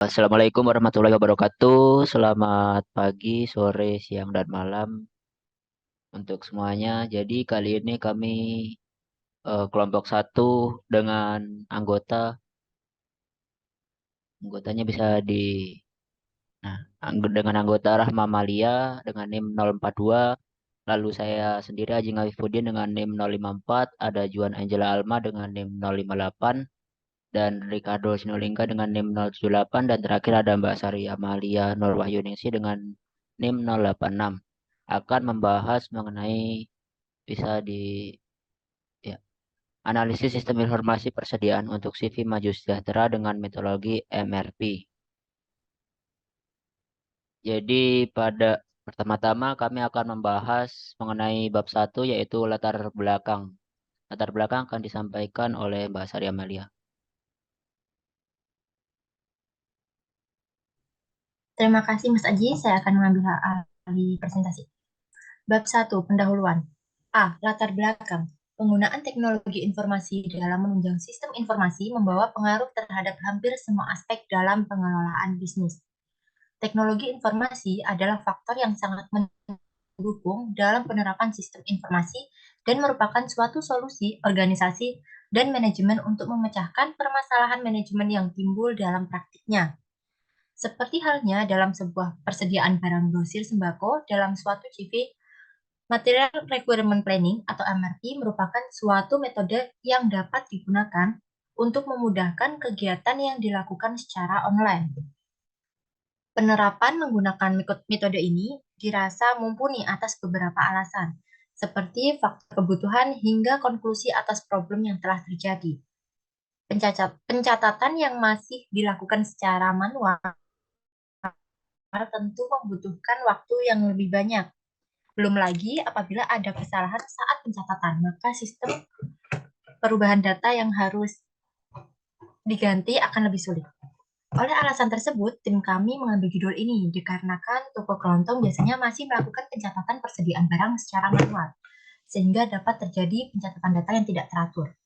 Assalamualaikum warahmatullahi wabarakatuh. Selamat pagi, sore, siang, dan malam untuk semuanya. Jadi kali ini kami kelompok satu dengan anggotanya bisa nah, dengan anggota Rahma Malia dengan NIM 042, lalu saya sendiri Aji Ngawifuddin dengan NIM 054, ada Juan Angela Alma dengan NIM 058, dan Ricardo Sinulinga dengan NIM 078, dan terakhir ada Mbak Sari Amalia Nur Wahyuningsi dengan NIM 086 akan membahas mengenai bisa di ya, analisis sistem informasi persediaan untuk CV maju sejahtera dengan metodologi MRP. Jadi pada pertama-tama kami akan membahas mengenai bab satu, yaitu latar belakang. Latar belakang akan disampaikan oleh Mbak Sari Amalia. Terima kasih Mas Aji, saya akan mengambil alih presentasi. Bab 1, pendahuluan. A. Latar belakang. Penggunaan teknologi informasi dalam menunjang sistem informasi membawa pengaruh terhadap hampir semua aspek dalam pengelolaan bisnis. Teknologi informasi adalah faktor yang sangat mendukung dalam penerapan sistem informasi dan merupakan suatu solusi organisasi dan manajemen untuk memecahkan permasalahan manajemen yang timbul dalam praktiknya. Seperti halnya dalam sebuah persediaan barang grosir sembako dalam suatu CV, Material Requirement Planning atau MRP merupakan suatu metode yang dapat digunakan untuk memudahkan kegiatan yang dilakukan secara online. Penerapan menggunakan metode ini dirasa mumpuni atas beberapa alasan, seperti faktor kebutuhan hingga konklusi atas problem yang telah terjadi. Pencatatan yang masih dilakukan secara manual tentu membutuhkan waktu yang lebih banyak. Belum lagi apabila ada kesalahan saat pencatatan, maka sistem perubahan data yang harus diganti akan lebih sulit. Oleh alasan tersebut, tim kami mengambil judul ini dikarenakan toko kelontong biasanya masih melakukan pencatatan persediaan barang secara manual, sehingga dapat terjadi pencatatan data yang tidak teratur.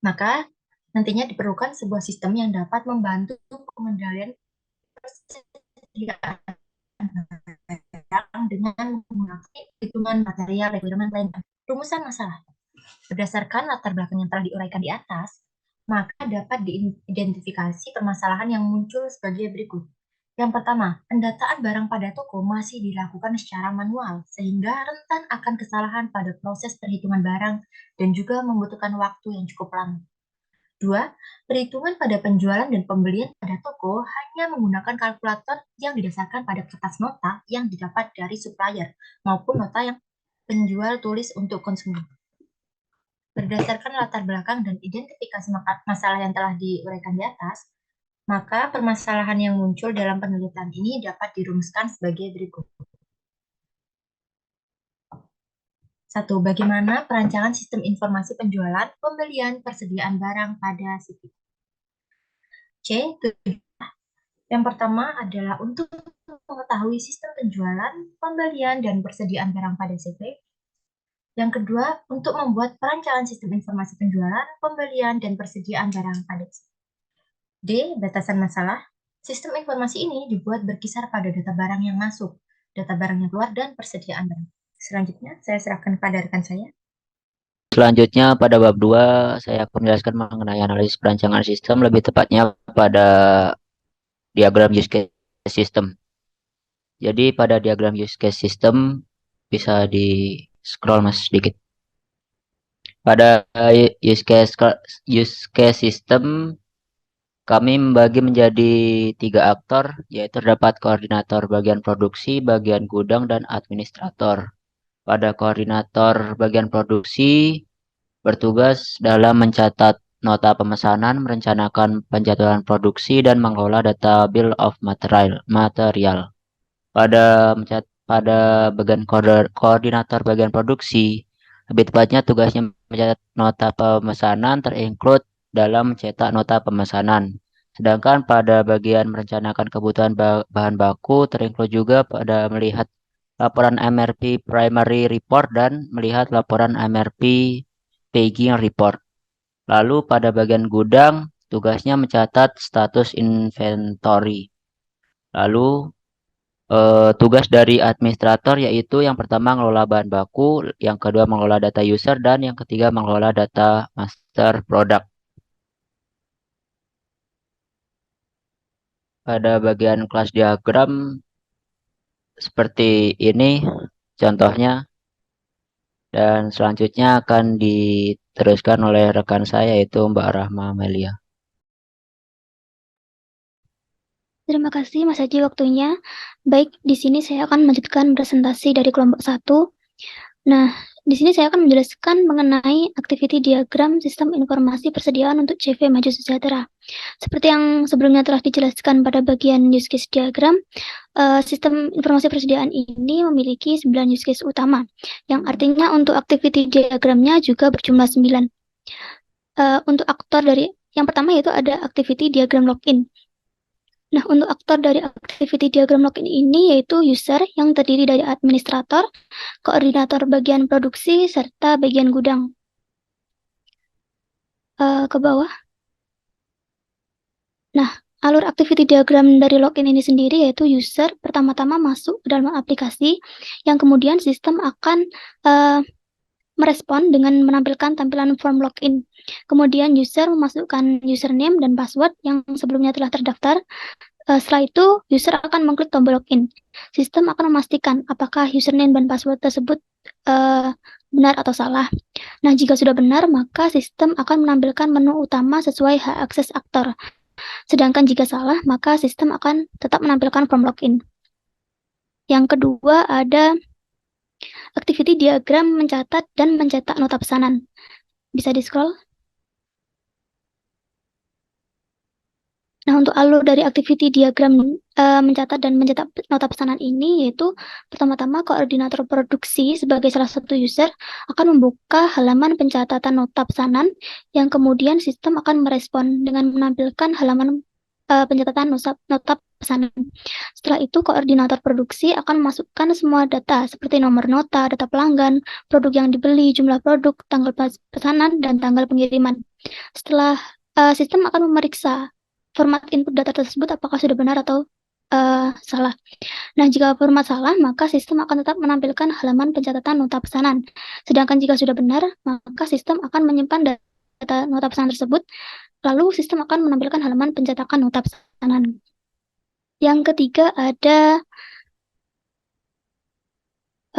Maka nantinya diperlukan sebuah sistem yang dapat membantu pengendalian persediaan dengan menggunakan hitungan material requirement plan. Rumusan masalah. Berdasarkan latar belakang yang telah diuraikan di atas, maka dapat diidentifikasi permasalahan yang muncul sebagai berikut. Yang pertama, pendataan barang pada toko masih dilakukan secara manual, sehingga rentan akan kesalahan pada proses perhitungan barang dan juga membutuhkan waktu yang cukup lama. Dua, perhitungan pada penjualan dan pembelian pada toko hanya menggunakan kalkulator yang didasarkan pada kertas nota yang didapat dari supplier maupun nota yang penjual tulis untuk konsumen. Berdasarkan latar belakang dan identifikasi masalah yang telah diuraikan di atas, maka permasalahan yang muncul dalam penelitian ini dapat dirumuskan sebagai berikut. Satu, bagaimana perancangan sistem informasi penjualan, pembelian, persediaan barang pada CV. C, yang pertama adalah untuk mengetahui sistem penjualan, pembelian, dan persediaan barang pada CV. Yang kedua, untuk membuat perancangan sistem informasi penjualan, pembelian, dan persediaan barang pada CV. D. Batasan masalah. Sistem informasi ini dibuat berkisar pada data barang yang masuk, data barang yang keluar, dan persediaan barang. Selanjutnya, saya serahkan kepada rekan saya. Selanjutnya pada bab 2 saya akan menjelaskan mengenai analisis perancangan sistem, lebih tepatnya pada diagram use case system. Jadi pada diagram use case system bisa di scroll mas sedikit. Pada use case system kami membagi menjadi 3 aktor, yaitu terdapat koordinator bagian produksi, bagian gudang, dan administrator. Pada koordinator bagian produksi bertugas dalam mencatat nota pemesanan, merencanakan penjadwalan produksi, dan mengelola data bill of material. Pada bagian koordinator bagian produksi, lebih tepatnya tugasnya mencatat nota pemesanan terinclude dalam mencetak nota pemesanan. Sedangkan pada bagian merencanakan kebutuhan bahan baku terinclude juga pada melihat laporan MRP primary report dan melihat laporan MRP paging report. Lalu pada bagian gudang tugasnya mencatat status inventory. Lalu tugas dari administrator yaitu yang pertama mengelola bahan baku, yang kedua mengelola data user, dan yang ketiga mengelola data master product. Pada bagian kelas diagram seperti ini contohnya, dan selanjutnya akan diteruskan oleh rekan saya yaitu Mbak Rahma Amelia. Terima kasih Mas Haji waktunya. Baik, di sini saya akan melanjutkan presentasi dari kelompok 1. Nah, di sini saya akan menjelaskan mengenai activity diagram sistem informasi persediaan untuk CV Maju Sejahtera. Seperti yang sebelumnya telah dijelaskan pada bagian use case diagram, sistem informasi persediaan ini memiliki 9 use case utama, yang artinya untuk activity diagramnya juga berjumlah 9. Untuk aktor dari yang pertama yaitu ada activity diagram login. Nah, untuk aktor dari activity diagram login ini yaitu user yang terdiri dari administrator, koordinator bagian produksi, serta bagian gudang. Ke bawah. Nah, alur activity diagram dari login ini sendiri yaitu user pertama-tama masuk ke dalam aplikasi, yang kemudian sistem akan merespon dengan menampilkan tampilan form login. Kemudian user memasukkan username dan password yang sebelumnya telah terdaftar. Setelah itu, user akan mengklik tombol login. Sistem akan memastikan apakah username dan password tersebut benar atau salah. Nah, jika sudah benar, maka sistem akan menampilkan menu utama sesuai hak akses aktor. Sedangkan jika salah, maka sistem akan tetap menampilkan form login. Yang kedua ada activity diagram mencatat dan mencetak nota pesanan. Bisa di-scroll. Nah, untuk alur dari activity diagram mencatat dan mencetak nota pesanan ini yaitu pertama-tama koordinator produksi sebagai salah satu user akan membuka halaman pencatatan nota pesanan yang kemudian sistem akan merespon dengan menampilkan halaman pencatatan nota pesanan. Setelah itu koordinator produksi akan memasukkan semua data seperti nomor nota, data pelanggan, produk yang dibeli, jumlah produk, tanggal pesanan, dan tanggal pengiriman. Setelah sistem akan memeriksa format input data tersebut apakah sudah benar atau salah. Nah, jika format salah, maka sistem akan tetap menampilkan halaman pencatatan nota pesanan. Sedangkan jika sudah benar, maka sistem akan menyimpan data nota pesanan tersebut, lalu sistem akan menampilkan halaman pencetakan nota pesanan. Yang ketiga ada,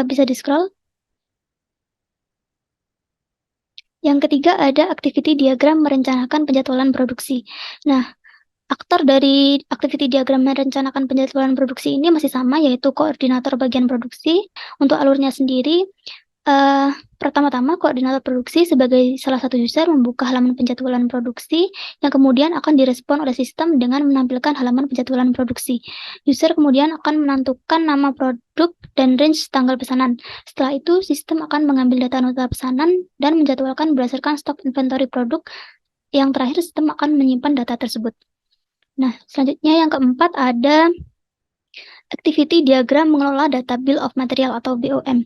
bisa di-scroll. Yang ketiga ada activity diagram merencanakan penjadwalan produksi. Nah, aktor dari activity diagram merencanakan penjadwalan produksi ini masih sama, yaitu koordinator bagian produksi. Untuk alurnya sendiri, pertama-tama koordinator produksi sebagai salah satu user membuka halaman penjadwalan produksi yang kemudian akan direspon oleh sistem dengan menampilkan halaman penjadwalan produksi. User kemudian akan menentukan nama produk dan range tanggal pesanan. Setelah itu, sistem akan mengambil data nota pesanan dan menjadwalkan berdasarkan stok inventory produk. Yang terakhir, sistem akan menyimpan data tersebut. Nah, selanjutnya yang keempat ada activity diagram mengelola data bill of material atau BOM.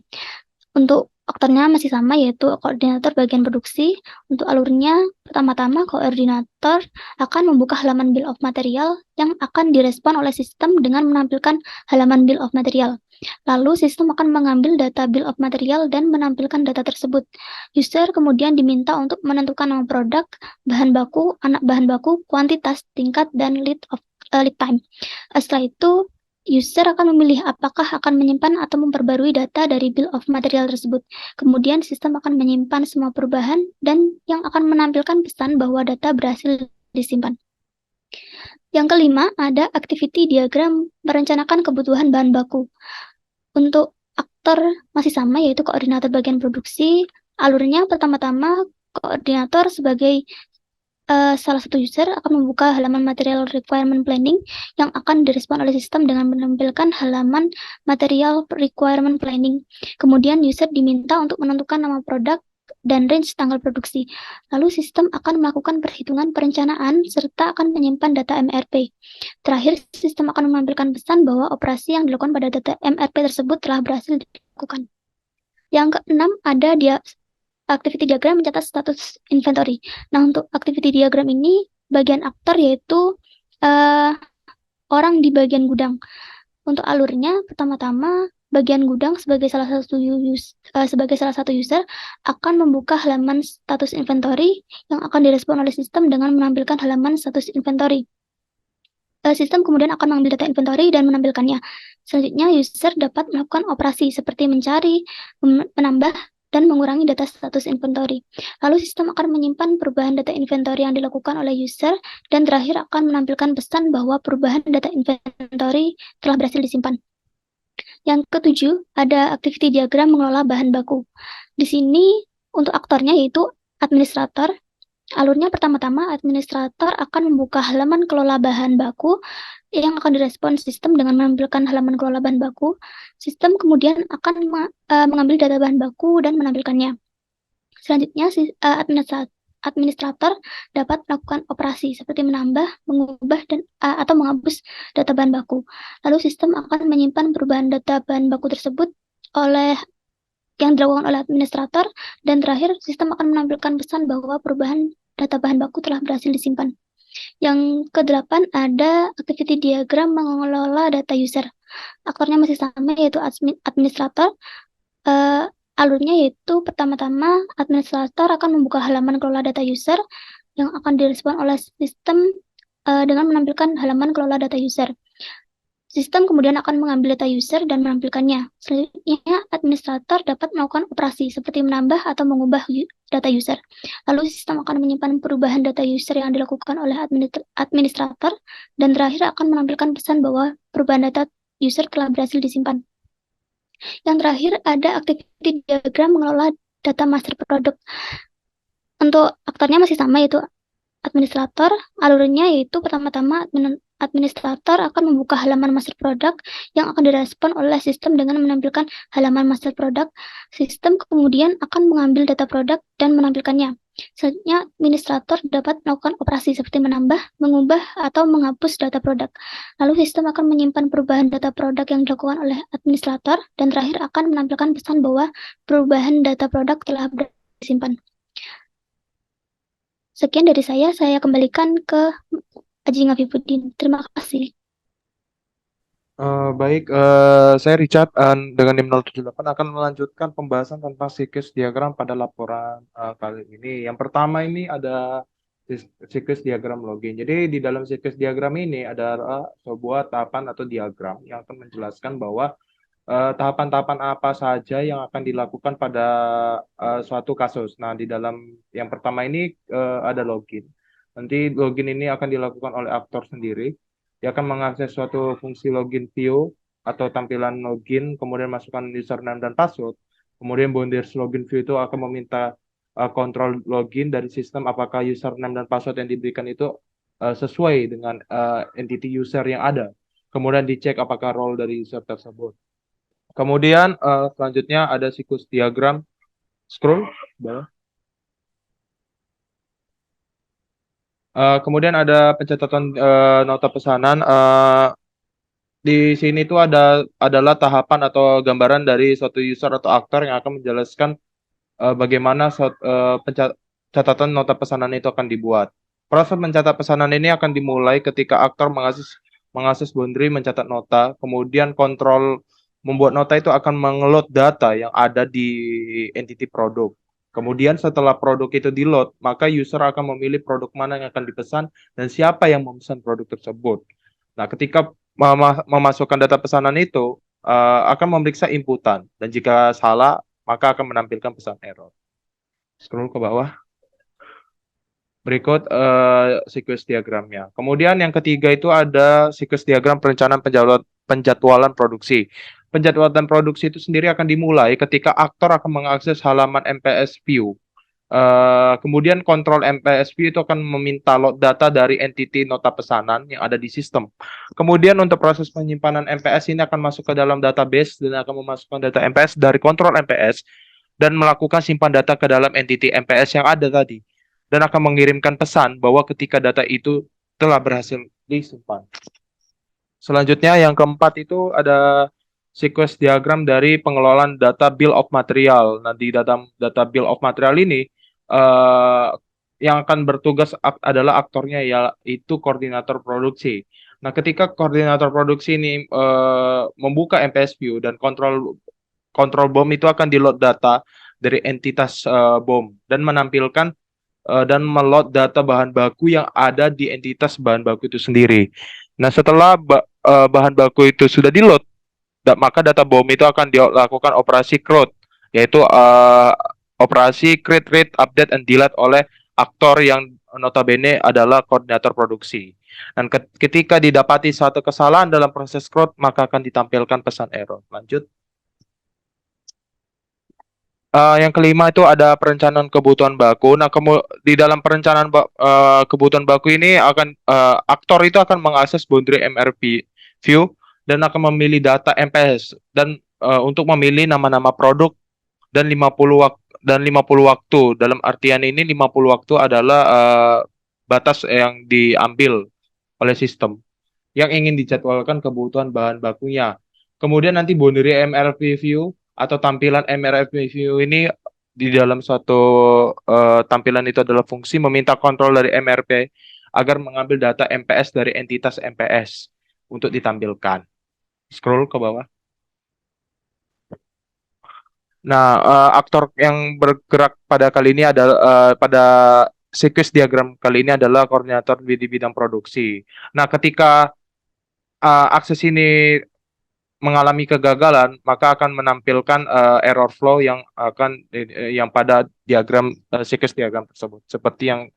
Untuk aktornya masih sama, yaitu koordinator bagian produksi. Untuk alurnya, pertama-tama koordinator akan membuka halaman bill of material yang akan direspon oleh sistem dengan menampilkan halaman bill of material. Lalu sistem akan mengambil data bill of material dan menampilkan data tersebut. User kemudian diminta untuk menentukan nama produk, bahan baku, anak bahan baku, kuantitas, tingkat, dan lead time. Setelah itu, user akan memilih apakah akan menyimpan atau memperbarui data dari bill of material tersebut. Kemudian sistem akan menyimpan semua perubahan dan yang akan menampilkan pesan bahwa data berhasil disimpan. Yang kelima, ada activity diagram merencanakan kebutuhan bahan baku. Untuk aktor masih sama, yaitu koordinator bagian produksi. Alurnya pertama-tama koordinator sebagai salah satu user akan membuka halaman material requirement planning yang akan direspon oleh sistem dengan menampilkan halaman material requirement planning. Kemudian user diminta untuk menentukan nama produk dan range tanggal produksi. Lalu sistem akan melakukan perhitungan perencanaan serta akan menyimpan data MRP. Terakhir, sistem akan menampilkan pesan bahwa operasi yang dilakukan pada data MRP tersebut telah berhasil dilakukan. Yang keenam ada activity diagram mencatat status inventory. Nah, untuk activity diagram ini bagian aktor yaitu orang di bagian gudang. Untuk alurnya, pertama-tama bagian gudang sebagai salah satu user akan membuka halaman status inventory yang akan direspon oleh sistem dengan menampilkan halaman status inventory. Sistem kemudian akan mengambil data inventory dan menampilkannya. Selanjutnya, user dapat melakukan operasi seperti mencari, menambah, dan mengurangi data status inventory. Lalu sistem akan menyimpan perubahan data inventory yang dilakukan oleh user, dan terakhir akan menampilkan pesan bahwa perubahan data inventory telah berhasil disimpan. Yang ketujuh, ada activity diagram mengelola bahan baku. Di sini untuk aktornya yaitu administrator. Alurnya pertama-tama administrator akan membuka halaman kelola bahan baku yang akan direspon sistem dengan menampilkan halaman kelola bahan baku. Sistem kemudian akan mengambil data bahan baku dan menampilkannya. Selanjutnya, administrator dapat melakukan operasi seperti menambah, mengubah, dan atau menghapus data bahan baku. Lalu sistem akan menyimpan perubahan data bahan baku tersebut yang dilakukan oleh administrator, dan terakhir sistem akan menampilkan pesan bahwa perubahan data bahan baku telah berhasil disimpan. Yang kedelapan ada activity diagram mengelola data user. Aktornya masih sama yaitu administrator. Alurnya yaitu pertama-tama administrator akan membuka halaman kelola data user yang akan direspon oleh sistem dengan menampilkan halaman kelola data user. Sistem kemudian akan mengambil data user dan menampilkannya. Selanjutnya, administrator dapat melakukan operasi seperti menambah atau mengubah data user. Lalu sistem akan menyimpan perubahan data user yang dilakukan oleh administrator, dan terakhir akan menampilkan pesan bahwa perubahan data user telah berhasil disimpan. Yang terakhir ada activity diagram mengelola data master product. Untuk aktornya masih sama yaitu administrator. Alurnya yaitu pertama-tama administrator akan membuka halaman master product yang akan direspon oleh sistem dengan menampilkan halaman master product. Sistem kemudian akan mengambil data produk dan menampilkannya. Selanjutnya, administrator dapat melakukan operasi seperti menambah, mengubah, atau menghapus data produk. Lalu sistem akan menyimpan perubahan data produk yang dilakukan oleh administrator, dan terakhir akan menampilkan pesan bahwa perubahan data produk telah disimpan. Sekian dari saya kembalikan ke Aji Ngafifuddin. Terima kasih. Baik, saya Richard dengan NIM 078 akan melanjutkan pembahasan tentang siklus diagram pada laporan kali ini. Yang pertama ini ada siklus diagram login. Jadi di dalam siklus diagram ini ada sebuah tahapan atau diagram yang akan menjelaskan bahwa tahapan-tahapan apa saja yang akan dilakukan pada suatu kasus. Nah, di dalam yang pertama ini ada login. Nanti login ini akan dilakukan oleh aktor sendiri. Dia akan mengakses suatu fungsi login view atau tampilan login, kemudian masukkan username dan password. Kemudian boundaries login view itu akan meminta kontrol login dari sistem apakah username dan password yang diberikan itu sesuai dengan entity user yang ada. Kemudian dicek apakah role dari user tersebut. Kemudian selanjutnya ada siklus diagram. Scroll bawah. Kemudian ada pencatatan nota pesanan. Di sini tuh adalah tahapan atau gambaran dari suatu user atau aktor yang akan menjelaskan bagaimana catatan nota pesanan itu akan dibuat. Proses mencatat pesanan ini akan dimulai ketika aktor mengakses boundary mencatat nota, kemudian kontrol membuat nota itu akan mengeload data yang ada di entity produk. Kemudian setelah produk itu di-load, maka user akan memilih produk mana yang akan dipesan dan siapa yang memesan produk tersebut. Nah, ketika memasukkan data pesanan itu, akan memeriksa inputan. Dan jika salah, maka akan menampilkan pesan error. Scroll ke bawah. Berikut siklus diagramnya. Kemudian yang ketiga itu ada siklus diagram perencanaan penjadwalan produksi. Penjadwalan produksi itu sendiri akan dimulai ketika aktor akan mengakses halaman MPS View. Kemudian kontrol MPS View itu akan meminta load data dari entity nota pesanan yang ada di sistem. Kemudian untuk proses penyimpanan MPS ini akan masuk ke dalam database dan akan memasukkan data MPS dari kontrol MPS dan melakukan simpan data ke dalam entity MPS yang ada tadi. Dan akan mengirimkan pesan bahwa ketika data itu telah berhasil disimpan. Selanjutnya yang keempat itu ada siklus diagram dari pengelolaan data bill of material. Nah, di data bill of material ini yang akan bertugas adalah aktornya yaitu koordinator produksi. Nah, ketika koordinator produksi ini membuka MPS View dan kontrol BOM itu akan di-load data dari entitas BOM dan menampilkan dan meload data bahan baku yang ada di entitas bahan baku itu sendiri. Nah, setelah bahan baku itu sudah di-load, maka data BOM itu akan dilakukan operasi CRUD, yaitu operasi create, read, update, and delete oleh aktor yang notabene adalah koordinator produksi. Dan ketika didapati satu kesalahan dalam proses CRUD, maka akan ditampilkan pesan error. Lanjut. Yang kelima itu ada perencanaan kebutuhan baku. Nah, di dalam perencanaan kebutuhan baku ini aktor itu akan mengakses boundary MRP view dan akan memilih data MPS dan untuk memilih nama-nama produk dan 50 waktu. Dalam artian ini 50 waktu adalah batas yang diambil oleh sistem yang ingin dijadwalkan kebutuhan bahan bakunya. Kemudian nanti boundary MRP view atau tampilan MRP view ini di dalam suatu tampilan itu adalah fungsi meminta kontrol dari MRP agar mengambil data MPS dari entitas MPS untuk ditampilkan. Scroll ke bawah. Nah, aktor yang bergerak pada kali ini adalah pada siklus diagram kali ini adalah koordinator di bidang produksi. Nah, ketika akses ini mengalami kegagalan, maka akan menampilkan error flow yang pada diagram siklus diagram tersebut, seperti yang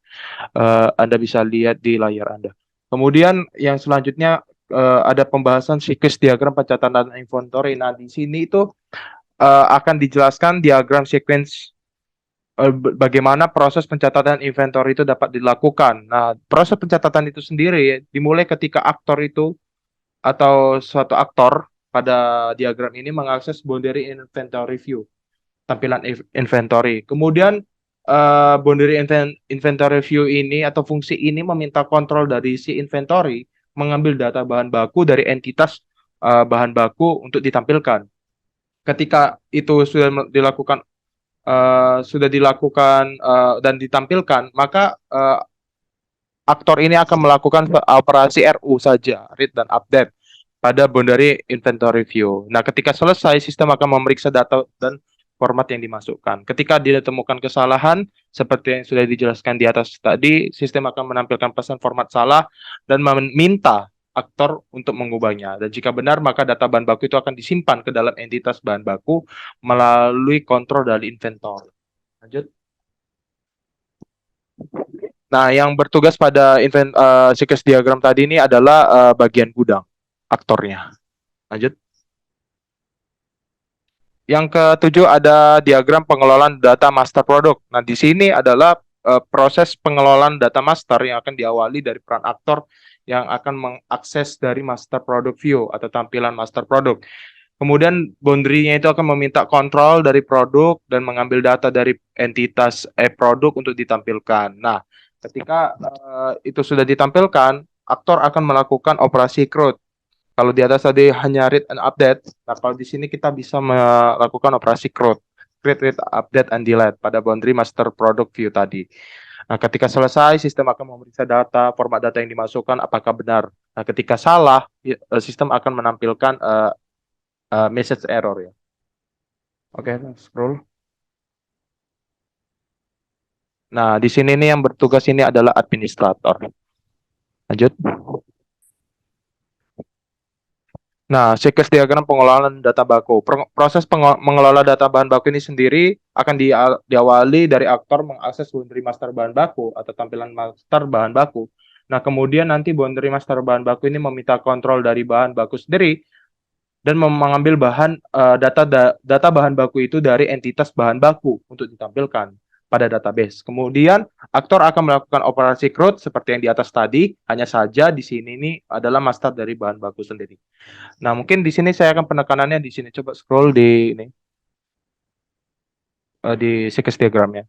Anda bisa lihat di layar Anda. Kemudian yang selanjutnya ada pembahasan siklus diagram pencatatan inventory. Nah, di sini itu akan dijelaskan diagram sequence bagaimana proses pencatatan inventory itu dapat dilakukan. Nah, proses pencatatan itu sendiri dimulai ketika aktor itu atau suatu aktor pada diagram ini mengakses boundary inventory view, tampilan inventory. Kemudian boundary inventory view ini atau fungsi ini meminta kontrol dari si inventory mengambil data bahan baku dari entitas bahan baku untuk ditampilkan. Ketika itu sudah dilakukan dan ditampilkan, maka aktor ini akan melakukan operasi RU saja, read dan update pada boundary inventory view. Nah, ketika selesai, sistem akan memeriksa data dan format yang dimasukkan. Ketika ditemukan kesalahan, seperti yang sudah dijelaskan di atas tadi, sistem akan menampilkan pesan format salah dan meminta aktor untuk mengubahnya. Dan jika benar, maka data bahan baku itu akan disimpan ke dalam entitas bahan baku melalui kontrol dari inventory. Lanjut. Nah, yang bertugas pada siklus diagram tadi ini adalah bagian gudang aktornya. Lanjut. Yang ketujuh ada diagram pengelolaan data master product. Nah, di sini adalah proses pengelolaan data master yang akan diawali dari peran aktor yang akan mengakses dari master product view atau tampilan master product. Kemudian boundary-nya itu akan meminta kontrol dari produk dan mengambil data dari entitas produk untuk ditampilkan. Nah, ketika itu sudah ditampilkan, aktor akan melakukan operasi CRUD. Kalau di atas tadi hanya read and update, nah kalau di sini kita bisa melakukan operasi CRUD, create, read, update, and delete pada boundary master product view tadi. Nah, ketika selesai, sistem akan memeriksa data, format data yang dimasukkan apakah benar. Nah, ketika salah, sistem akan menampilkan message error ya. Oke, scroll. Nah, di sini nih yang bertugas ini adalah administrator. Lanjut. Nah, siklus diagram pengelolaan data baku. Proses mengelola data bahan baku ini sendiri akan diawali dari aktor mengakses boundary master bahan baku atau tampilan master bahan baku. Nah, kemudian nanti boundary master bahan baku ini meminta kontrol dari bahan baku sendiri dan mengambil data bahan baku itu dari entitas bahan baku untuk ditampilkan pada database. Kemudian aktor akan melakukan operasi CRUD seperti yang di atas tadi, hanya saja di sini ini adalah master dari bahan baku sendiri. Nah, mungkin di sini saya akan penekanannya di sini. Coba scroll di ini. Di siklus diagramnya.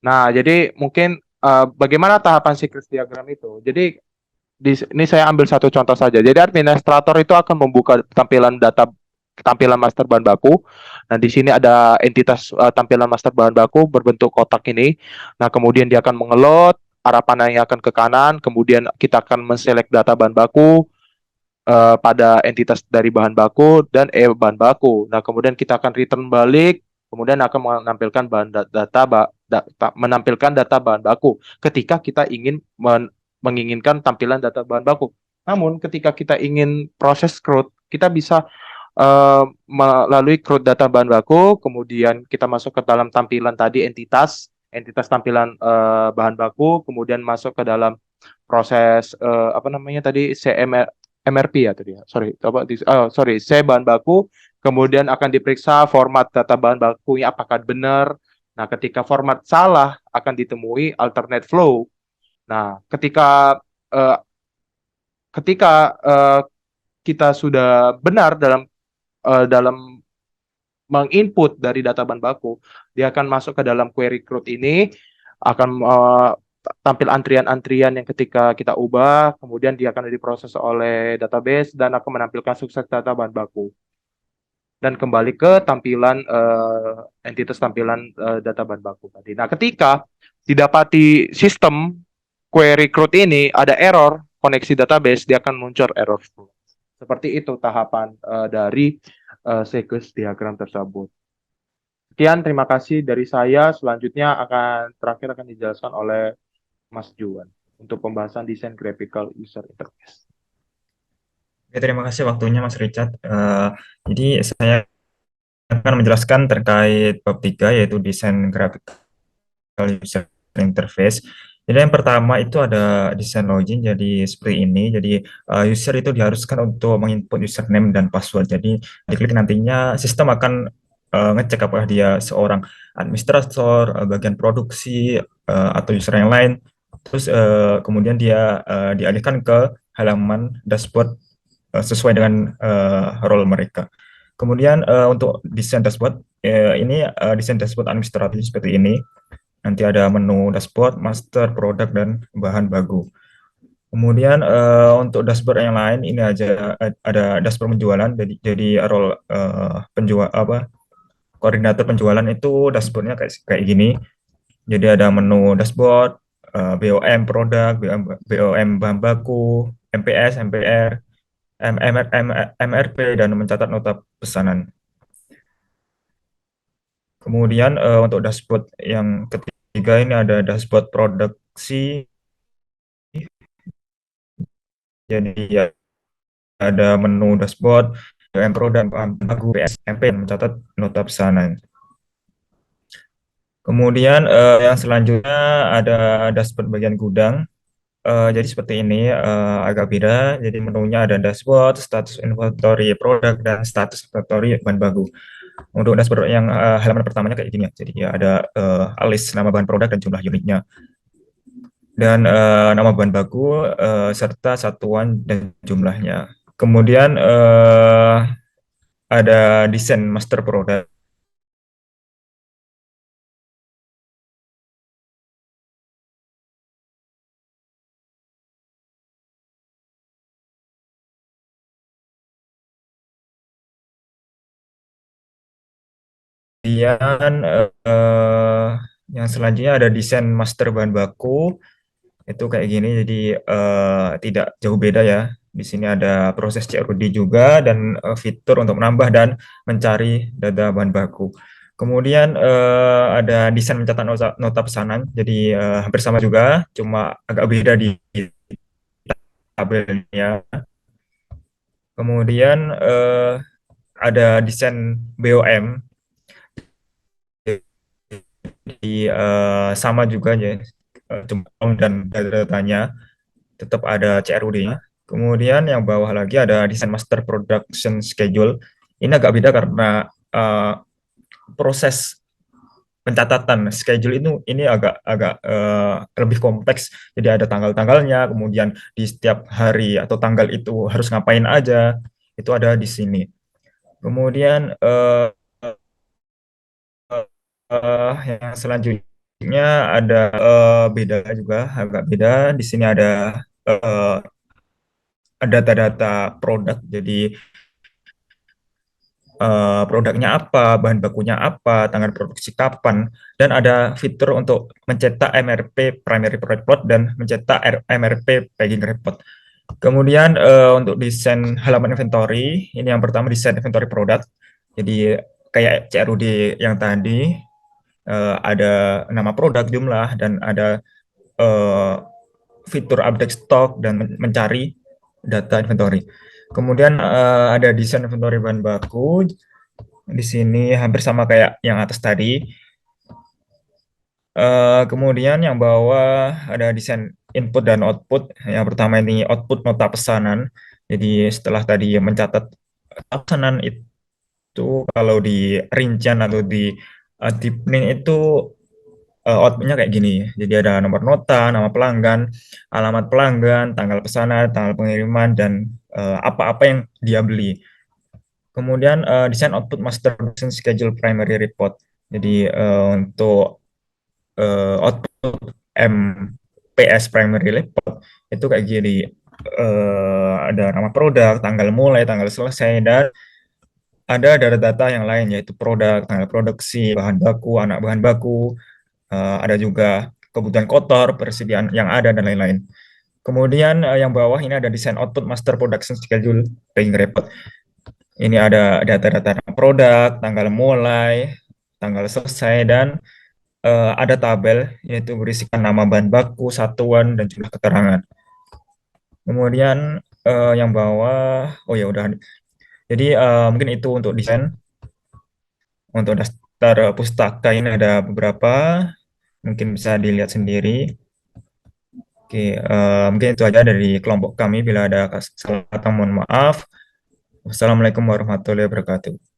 Nah, jadi mungkin bagaimana tahapan siklus diagram itu? Jadi ini saya ambil satu contoh saja. Jadi administrator itu akan membuka tampilan data tampilan master bahan baku. Nah, di sini ada entitas tampilan master bahan baku berbentuk kotak ini. Nah, kemudian dia akan mengelot, arah panahnya akan ke kanan, kemudian kita akan menselect data bahan baku pada entitas dari bahan baku dan bahan baku. Nah, kemudian kita akan return balik, kemudian akan menampilkan menampilkan data bahan baku ketika kita ingin menginginkan tampilan data bahan baku. Namun, ketika kita ingin proses CRUD, kita bisa melalui CRUD data bahan baku, kemudian kita masuk ke dalam tampilan tadi entitas tampilan bahan baku, kemudian masuk ke dalam proses apa namanya tadi MRP ya tadi ya. C bahan baku, kemudian akan diperiksa format data bahan bakunya apakah benar. Nah, ketika format salah akan ditemui alternate flow. Nah, ketika uh, kita sudah benar dalam menginput dari data bahan baku, dia akan masuk ke dalam query CRUD ini, akan tampil antrian-antrian yang ketika kita ubah, kemudian dia akan diproses oleh database dan akan menampilkan sukses data bahan baku. Dan kembali ke tampilan entitas tampilan data bahan baku tadi. Nah, ketika didapati sistem query CRUD ini ada error koneksi database, dia akan muncul error. Seperti itu tahapan dari sequence diagram tersebut. Sekian, terima kasih dari saya. Selanjutnya terakhir akan dijelaskan oleh Mas Juan untuk pembahasan desain graphical user interface. Oke, terima kasih waktunya Mas Richard. Jadi saya akan menjelaskan terkait bab 3 yaitu desain graphical user interface. Jadi yang pertama itu ada desain login, jadi seperti ini. Jadi user itu diharuskan untuk menginput username dan password. Jadi diklik nantinya sistem akan ngecek apakah dia seorang administrator, bagian produksi, atau user yang lain. Terus kemudian dia dialihkan ke halaman dashboard sesuai dengan role mereka. Kemudian untuk desain dashboard, ini desain dashboard administratif seperti ini. Nanti ada menu dashboard, master, produk, dan bahan baku. Kemudian untuk dashboard yang lain ini ada dashboard penjualan. Jadi role koordinator penjualan itu dashboardnya kayak gini. Jadi ada menu dashboard, BOM produk, BOM bahan baku, MPS, MPR, MRP, dan mencatat nota pesanan. Kemudian untuk dashboard yang ketiga ini ada dashboard produksi. Jadi ya, ada menu dashboard, BOM produk, bahan baku, SMP, dan mencatat nota pesanan. Kemudian yang selanjutnya ada dashboard bagian gudang. Jadi seperti ini, agak beda. Jadi menunya ada dashboard, status inventory produk, dan status inventory bahan baku. Untuk dashboard yang halaman pertamanya kayak gini ya. Jadi ya ada list nama bahan produk dan jumlah unitnya. Dan nama bahan baku serta satuan dan jumlahnya. Kemudian ada desain master produk. Kemudian yang selanjutnya ada desain master bahan baku. Itu kayak gini, jadi tidak jauh beda ya. Di sini ada proses CRUD juga dan fitur untuk menambah dan mencari data bahan baku. Kemudian ada desain mencatat nota pesanan, jadi hampir sama juga, cuma agak beda di tabelnya. Kemudian ada desain BOM, jadi sama juga ya, dan datanya tetap ada CRUD-nya. Kemudian yang bawah lagi ada desain master production schedule. Ini agak beda karena proses pencatatan schedule ini agak lebih kompleks. Jadi ada tanggal-tanggalnya, kemudian di setiap hari atau tanggal itu harus ngapain aja, itu ada di sini. Kemudian yang selanjutnya ada beda juga, agak beda. Di sini ada data-data produk. Jadi produknya apa, bahan bakunya apa, tanggal produksi kapan, dan ada fitur untuk mencetak MRP primary report dan mencetak MRP packing report. Kemudian untuk desain halaman inventory, ini yang pertama desain inventory produk. Jadi kayak CRUD yang tadi ada nama produk, jumlah, dan ada fitur update stok dan mencari data inventory. Kemudian ada desain inventory bahan baku. Di sini hampir sama kayak yang atas tadi. Kemudian yang bawah ada desain input dan output. Yang pertama ini output nota pesanan. Jadi setelah tadi mencatat pesanan itu kalau di rincian atau di deepening itu outputnya kayak gini. Jadi ada nomor nota, nama pelanggan, alamat pelanggan, tanggal pesanan, tanggal pengiriman, dan apa-apa yang dia beli. Kemudian desain output master production schedule primary report. Jadi untuk output MPS primary report itu kayak gini. Ada nama produk, tanggal mulai, tanggal selesai, dan ada data-data yang lain yaitu produk, tanggal produksi, bahan baku, anak bahan baku, ada juga kebutuhan kotor, persediaan yang ada, dan lain-lain. Kemudian yang bawah ini ada desain output master production schedule packing report. Ini ada data-data produk, tanggal mulai, tanggal selesai, dan ada tabel yaitu berisikan nama bahan baku, satuan, dan jumlah keterangan. Kemudian yang bawah, oh ya udah. Jadi mungkin itu untuk desain. Untuk daftar pustaka ini ada beberapa, mungkin bisa dilihat sendiri. Oke, mungkin itu aja dari kelompok kami. Bila ada kesalahan, mohon maaf. Wassalamualaikum warahmatullahi wabarakatuh.